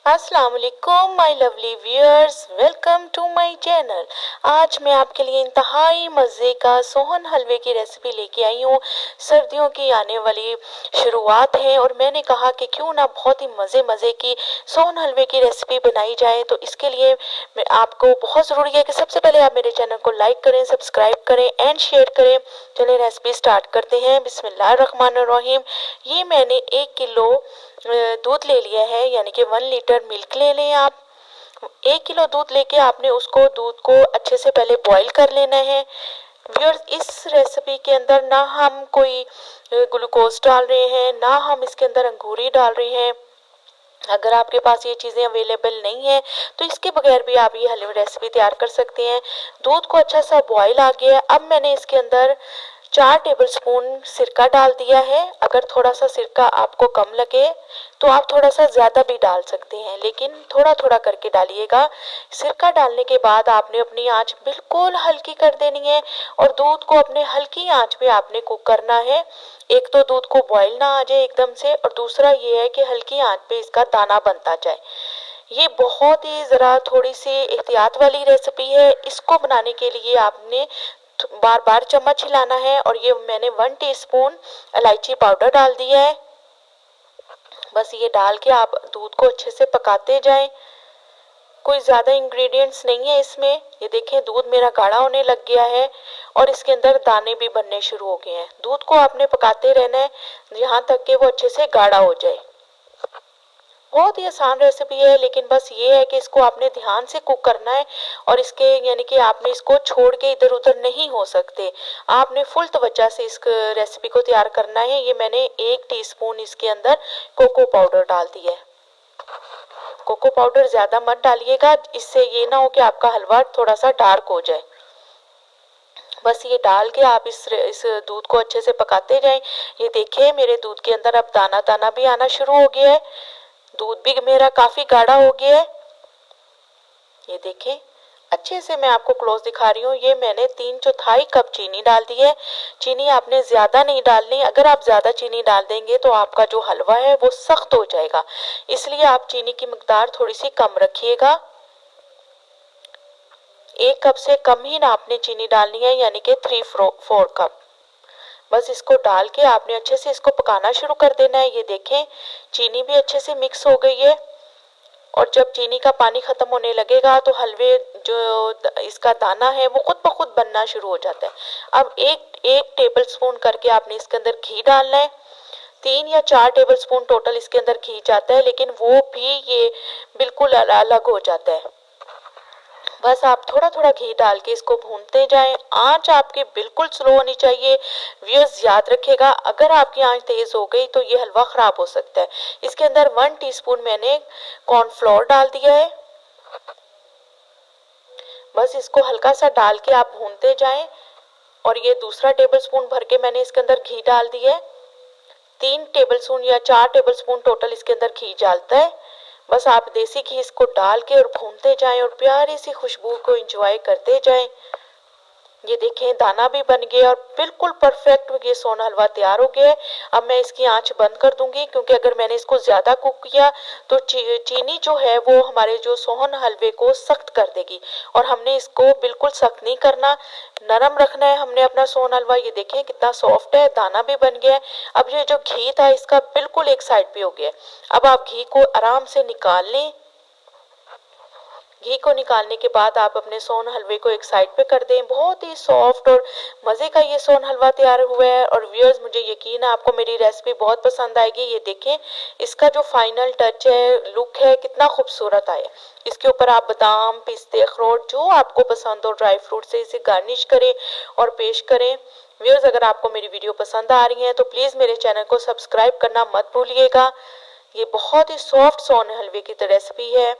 अस्सलाम वालेकुम my lovely viewers, welcome to my channel. आज मैं आपके लिए इंतहाई मज़े का सोहन हलवे की रेसिपी लेके आई हूँ। सर्दियों की आने वाली शुरुआत है और मैंने कहा कि क्यों ना बहुत ही मज़े की सोहन हलवे की रेसिपी बनाई जाए। तो इसके लिए मैं आपको बहुत ज़रूरी है कि सबसे पहले आप मेरे चैनल को लाइक करें, सब्सक्राइब करें एंड शेयर करें। चलिए रेसिपी स्टार्ट करते हैं। बिस्मिल्लाहिर्रहमानिर्रहीम। ये मैंने 1 किलो दूध ले लिया है, यानी कि 1 लीटर मिल्क ले लें आप। 1 किलो दूध लेके आपने उसको दूध को अच्छे से पहले बॉईल कर लेना है। व्यूअर्स, इस रेसिपी के अंदर ना हम कोई ग्लूकोज डाल रहे हैं, ना हम इसके अंदर अंगूरी डाल रहे हैं। अगर आपके पास ये चीज़ें अवेलेबल नहीं है तो इसके बगैर भी आप ये हलवे रेसिपी तैयार कर सकते हैं। दूध को अच्छा सा बॉईल आ गया है। अब मैंने इसके अंदर 4 टेबलस्पून सिरका डाल दिया है। अगर थोड़ा सा सिरका आपको कम लगे तो आप थोड़ा सा ज़्यादा भी डाल सकते हैं, लेकिन थोड़ा थोड़ा करके डालिएगा। सिरका डालने के बाद आपने अपनी आंच बिल्कुल हल्की कर देनी है और दूध को अपने हल्की आंच पे आपने कुक करना है। एक तो दूध को बॉईल ना आ जाए एकदम से, और दूसरा ये है कि हल्की आंच पे इसका दाना बनता जाए। ये बहुत ही ज़रा थोड़ी सी एहतियात वाली रेसिपी है। इसको बनाने के लिए आपने बार बार चम्मच हिलाना है। और ये मैंने 1 टीस्पून इलायची पाउडर डाल दिया है। बस ये डाल के आप दूध को अच्छे से पकाते जाएं। कोई ज़्यादा इंग्रेडिएंट्स नहीं है इसमें। ये देखें, दूध मेरा गाढ़ा होने लग गया है और इसके अंदर दाने भी बनने शुरू हो गए हैं। दूध को आपने पकाते रहना है यहाँ तक कि वो अच्छे से गाढ़ा हो जाए। बहुत ही आसान रेसिपी है, लेकिन बस ये है कि इसको आपने ध्यान से कुक करना है और इसके यानी कि आपने इसको छोड़ के इधर उधर नहीं हो सकते। आपने फुल तवज्जो से इस रेसिपी को तैयार करना है। ये मैंने 1 टीस्पून इसके अंदर कोको पाउडर डाल दिया है। कोको पाउडर ज़्यादा मत डालिएगा, इससे ये ना हो कि आपका हलवा थोड़ा सा डार्क हो जाए। बस ये डाल के आप इस दूध को अच्छे से पकाते जाएं। ये देखिए, मेरे दूध के अंदर अब दाना दाना भी आना शुरू हो गया है। दूध भी मेरा काफ़ी गाढ़ा हो गया है। ये देखें, अच्छे से मैं आपको क्लोज दिखा रही हूँ। ये मैंने 3/4 कप चीनी डाल दी है। चीनी आपने ज़्यादा नहीं डालनी। अगर आप ज़्यादा चीनी डाल देंगे तो आपका जो हलवा है वो सख्त हो जाएगा, इसलिए आप चीनी की मिकदार थोड़ी सी कम रखिएगा। 1 कप से कम ही ना आपने चीनी डालनी है, यानी कि 3/4 कप। बस इसको डाल के आपने अच्छे से इसको पकाना शुरू कर देना है। ये देखें, चीनी भी अच्छे से मिक्स हो गई है और जब चीनी का पानी खत्म होने लगेगा तो हलवे जो इसका दाना है वो खुद ब खुद बनना शुरू हो जाता है। अब एक एक टेबलस्पून करके आपने इसके अंदर घी डालना है। 3 या 4 टेबलस्पून टोटल इसके अंदर घी जाता है, लेकिन वो भी ये बिल्कुल अलग हो जाता है। बस आप थोड़ा थोड़ा घी डाल के इसको भूनते जाएं। आंच आपकी बिल्कुल स्लो होनी चाहिए। व्यूअर्स, याद रखिएगा, अगर आपकी आंच तेज हो गई तो ये हलवा खराब हो सकता है। इसके अंदर 1 टीस्पून मैंने कॉर्नफ्लोर डाल दिया है। बस इसको हल्का सा डाल के आप भूनते जाएं। और ये दूसरा टेबलस्पून भर के मैंने इसके अंदर घी डाल दिया है। 3 टेबलस्पून या 4 टेबलस्पून टोटल इसके अंदर घी डालता है। बस आप देसी घी इसको डाल के और भूनते जाएं और प्यारी सी खुशबू को एंजॉय करते जाएं। ये देखें, दाना भी बन गया और बिल्कुल परफेक्ट ये सोन हलवा तैयार हो गया है। अब मैं इसकी आंच बंद कर दूंगी, क्योंकि अगर मैंने इसको ज़्यादा कुक किया तो चीनी जो है वो हमारे जो सोहन हलवे को सख्त कर देगी, और हमने इसको बिल्कुल सख्त नहीं करना, नरम रखना है हमने अपना सोन हलवा। ये देखें कितना सॉफ्ट है, दाना भी बन गया है। अब ये जो घी था इसका बिल्कुल एक साइड पे हो गया है। अब आप घी को आराम से निकाल लें। घी को निकालने के बाद आप अपने सोन हलवे को एक साइड पे कर दें। बहुत ही सॉफ्ट और मज़े का ये सोन हलवा तैयार हुआ है। और व्यूअर्स, मुझे यकीन है आपको मेरी रेसिपी बहुत पसंद आएगी। ये देखें, इसका जो फाइनल टच है, लुक है, कितना खूबसूरत आया। इसके ऊपर आप बादाम, पिस्ते, अखरोट जो आपको पसंद हो ड्राई फ्रूट से इसे गार्निश करें और पेश करें। व्यूअर्स, अगर आपको मेरी वीडियो पसंद आ रही है तो प्लीज़ मेरे चैनल को सब्सक्राइब करना मत भूलिएगा। ये बहुत ही सॉफ्ट सोन हलवे की रेसिपी है।